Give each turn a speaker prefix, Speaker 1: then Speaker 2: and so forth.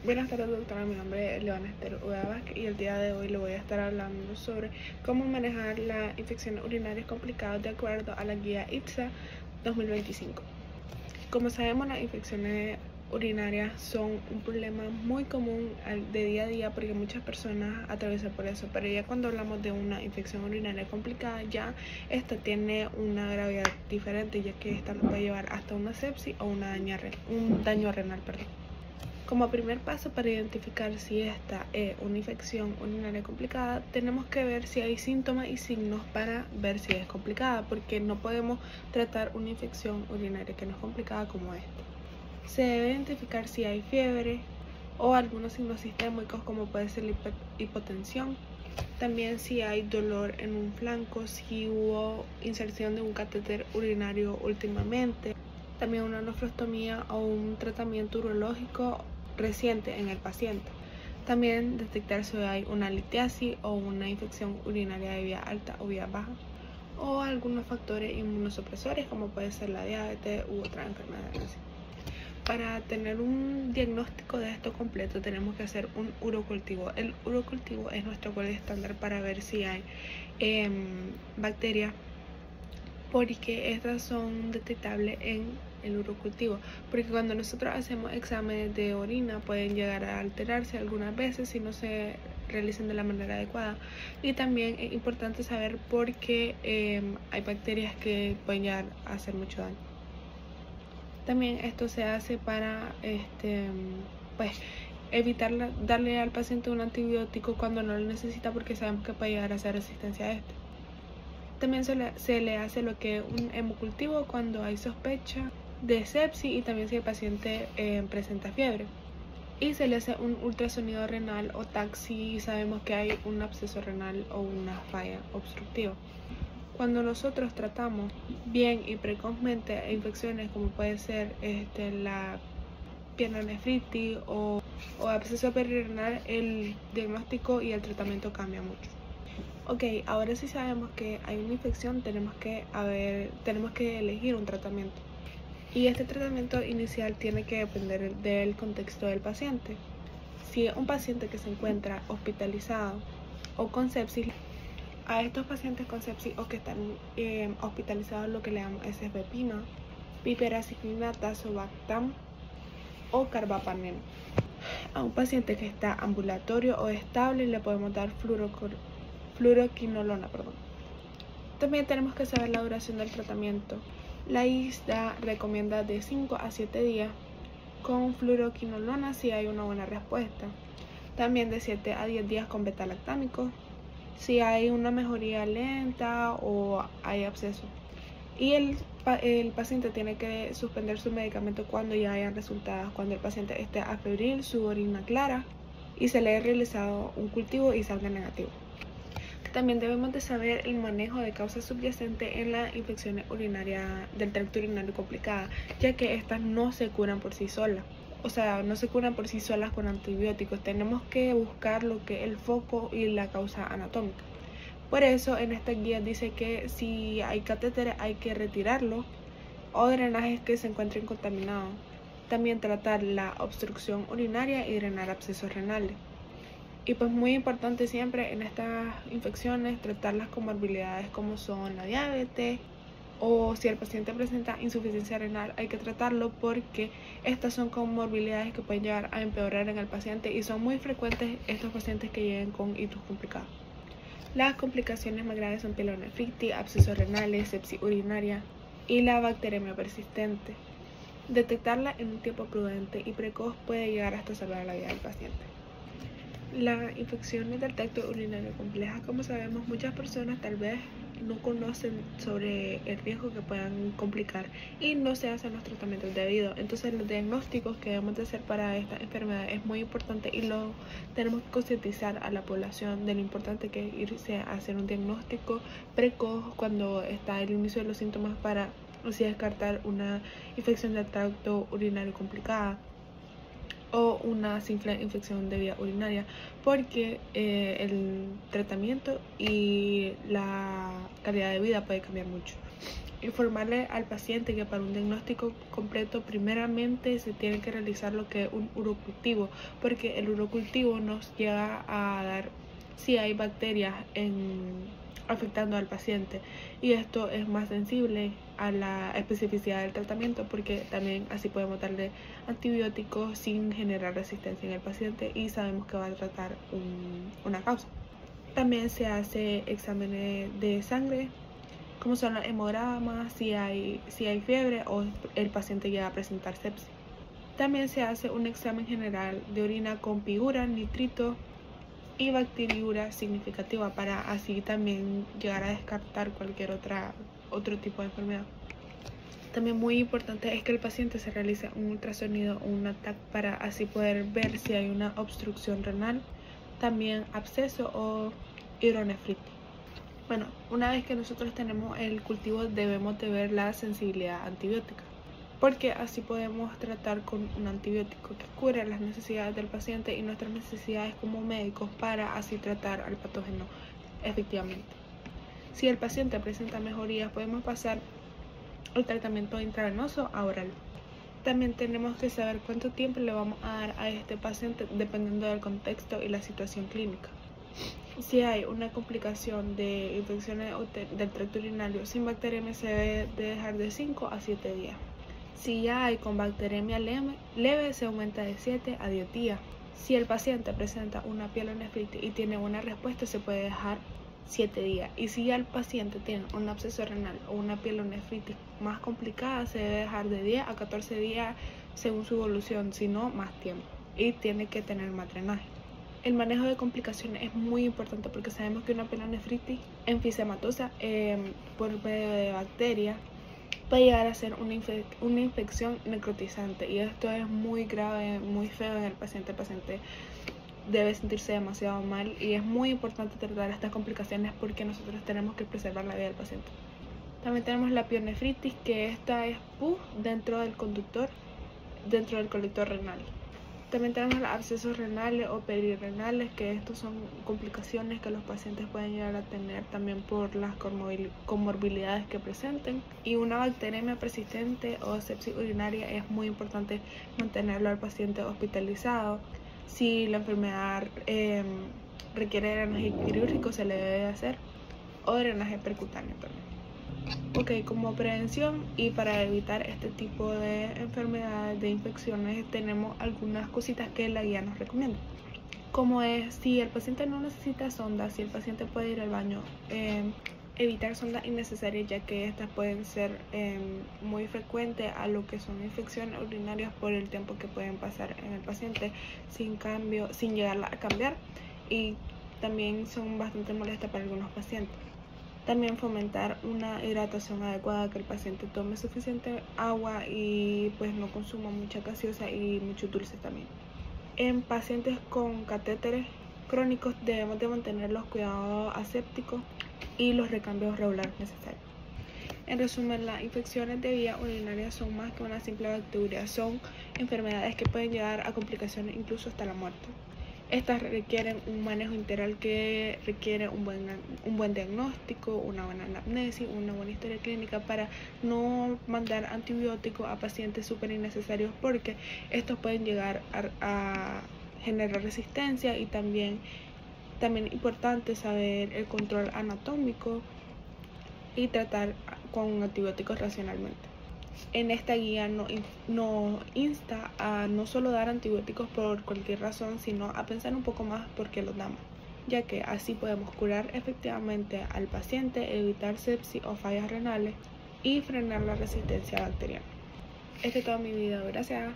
Speaker 1: Buenas tardes, doctora. Mi nombre es Leona Esther Vázquez y el día de hoy le voy a estar hablando sobre cómo manejar las infecciones urinarias complicadas de acuerdo a la guía IPSA 2025. Como sabemos, las infecciones urinarias son un problema muy común de día a día porque muchas personas atraviesan por eso, pero ya cuando hablamos de una infección urinaria complicada, ya esta tiene una gravedad diferente, ya que esta nos puede llevar hasta una sepsis o un daño renal. Como primer paso para identificar si esta es una infección urinaria complicada, tenemos que ver si hay síntomas y signos para ver si es complicada, porque no podemos tratar una infección urinaria que no es complicada como esta. Se debe identificar si hay fiebre o algunos signos sistémicos como puede ser la hipotensión. También si hay dolor en un flanco, si hubo inserción de un catéter urinario últimamente. También una nefrostomía o un tratamiento urológico reciente en el paciente. También detectar si hay una litiasis o una infección urinaria de vía alta o vía baja, o algunos factores inmunosupresores como puede ser la diabetes u otras enfermedades. Para tener un diagnóstico de esto completo tenemos que hacer un urocultivo. El urocultivo es nuestro gol estándar para ver si hay bacterias, porque estas son detectables en el urocultivo, porque cuando nosotros hacemos exámenes de orina pueden llegar a alterarse algunas veces si no se realizan de la manera adecuada. Y también es importante saber por qué hay bacterias que pueden llegar a hacer mucho daño. También esto se hace para evitar darle al paciente un antibiótico cuando no lo necesita, porque sabemos que puede llegar a hacer resistencia a este. También se le hace lo que es un hemocultivo cuando hay sospecha de sepsis y también si el paciente presenta fiebre. Y se le hace un ultrasonido renal o TAC si sabemos que hay un absceso renal o una falla obstructiva. Cuando nosotros tratamos bien y precozmente infecciones como puede ser la pielonefritis o absceso perirenal, el diagnóstico y el tratamiento cambia mucho. Ok, ahora sí sabemos que hay una infección, tenemos que elegir un tratamiento. Y este tratamiento inicial tiene que depender del contexto del paciente. Si es un paciente que se encuentra hospitalizado o con sepsis, a estos pacientes con sepsis o que están hospitalizados lo que le damos es cefepima, piperacillina, tazobactam o carbapanel. A un paciente que está ambulatorio o estable le podemos dar fluoroquinolona. También tenemos que saber la duración del tratamiento. La ISDA recomienda de 5 a 7 días con fluoroquinolona si hay una buena respuesta. También de 7 a 10 días con beta-lactámicos si hay una mejoría lenta o hay absceso. Y el paciente tiene que suspender su medicamento cuando ya hayan resultados, cuando el paciente esté afebril, su orina clara y se le haya realizado un cultivo y salga negativo. También debemos de saber el manejo de causas subyacentes en las infecciones urinarias del tracto urinario complicada, ya que estas no se curan por sí solas. O sea, no se curan por sí solas con antibióticos. Tenemos que buscar lo que es el foco y la causa anatómica. Por eso en esta guía dice que si hay catéteres hay que retirarlo o drenajes que se encuentren contaminados. También tratar la obstrucción urinaria y drenar abscesos renales. Y pues muy importante siempre en estas infecciones tratar las comorbilidades como son la diabetes, o si el paciente presenta insuficiencia renal hay que tratarlo, porque estas son comorbilidades que pueden llegar a empeorar en el paciente y son muy frecuentes estos pacientes que lleguen con ictus complicados. Las complicaciones más graves son pielonefritis, abscesos renales, sepsis urinaria y la bacteremia persistente. Detectarla en un tiempo prudente y precoz puede llegar hasta salvar la vida del paciente. Las infecciones del tracto urinario complejas, como sabemos, muchas personas tal vez no conocen sobre el riesgo que puedan complicar y no se hacen los tratamientos debidos. Entonces los diagnósticos que debemos de hacer para esta enfermedad es muy importante y lo tenemos que concientizar a la población de lo importante que es irse a hacer un diagnóstico precoz cuando está el inicio de los síntomas, para así descartar una infección del tracto urinario complicada o una simple infección de vía urinaria, porque el tratamiento y la calidad de vida puede cambiar mucho. Informarle al paciente que para un diagnóstico completo primeramente se tiene que realizar lo que es un urocultivo, porque el urocultivo nos llega a dar si hay bacterias afectando al paciente, y esto es más sensible a la especificidad del tratamiento, porque también así podemos darle antibióticos sin generar resistencia en el paciente y sabemos que va a tratar una causa. También se hace exámenes de sangre, como son los hemogramas, si hay fiebre o el paciente llega a presentar sepsis. También se hace un examen general de orina con pigura, nitrito y bacteriura significativa, para así también llegar a descartar cualquier otro tipo de enfermedad. También muy importante es que el paciente se realice un ultrasonido o un TAC para así poder ver si hay una obstrucción renal, también absceso o hidronefritis. Bueno, una vez que nosotros tenemos el cultivo, debemos de ver la sensibilidad antibiótica, porque así podemos tratar con un antibiótico que cure las necesidades del paciente y nuestras necesidades como médicos, para así tratar al patógeno efectivamente. Si el paciente presenta mejorías, podemos pasar el tratamiento intravenoso a oral. También tenemos que saber cuánto tiempo le vamos a dar a este paciente dependiendo del contexto y la situación clínica. Si hay una complicación de infecciones del tracto urinario sin bacteriemia, se debe de dejar de 5 a 7 días. Si ya hay con bacteriemia leve, se aumenta de 7 a 10 días. Si el paciente presenta una pielonefritis y tiene una respuesta, se puede dejar 7 días. Y si ya el paciente tiene un absceso renal o una pielonefritis más complicada, se debe dejar de 10 a 14 días según su evolución, si no más tiempo. Y tiene que tener más drenaje. El manejo de complicaciones es muy importante, porque sabemos que una pielonefritis enfisematosa por medio de bacterias puede llegar a ser una infección necrotizante, y esto es muy grave, muy feo en el paciente. El paciente debe sentirse demasiado mal, y es muy importante tratar estas complicaciones porque nosotros tenemos que preservar la vida del paciente. También tenemos la pielonefritis, que esta es pus dentro del colector renal. También tenemos los abscesos renales o perirrenales, que estos son complicaciones que los pacientes pueden llegar a tener también por las comorbilidades que presenten. Y una bacteriemia persistente o sepsis urinaria, es muy importante mantenerlo al paciente hospitalizado. Si la enfermedad requiere drenaje quirúrgico, se le debe hacer, o drenaje percutáneo también. Ok, como prevención y para evitar este tipo de enfermedades, de infecciones, tenemos algunas cositas que la guía nos recomienda. Como es, si el paciente no necesita sondas, si el paciente puede ir al baño, evitar sondas innecesarias, ya que estas pueden ser muy frecuentes a lo que son infecciones urinarias por el tiempo que pueden pasar en el paciente sin llegarla a cambiar, y también son bastante molestas para algunos pacientes. También fomentar una hidratación adecuada, que el paciente tome suficiente agua y pues no consuma mucha gaseosa y mucho dulce también. En pacientes con catéteres crónicos debemos de mantener los cuidados asépticos y los recambios regulares necesarios. En resumen, las infecciones de vía urinaria son más que una simple bacteria, son enfermedades que pueden llegar a complicaciones, incluso hasta la muerte. Estas requieren un manejo integral, que requiere un buen diagnóstico, una buena anamnesis, una buena historia clínica, para no mandar antibióticos a pacientes súper innecesarios, porque estos pueden llegar a generar resistencia. Y también importante saber el control anatómico y tratar con antibióticos racionalmente. En esta guía nos insta a no solo dar antibióticos por cualquier razón, sino a pensar un poco más por qué los damos, ya que así podemos curar efectivamente al paciente, evitar sepsis o fallas renales y frenar la resistencia bacteriana. Este es todo mi video, gracias.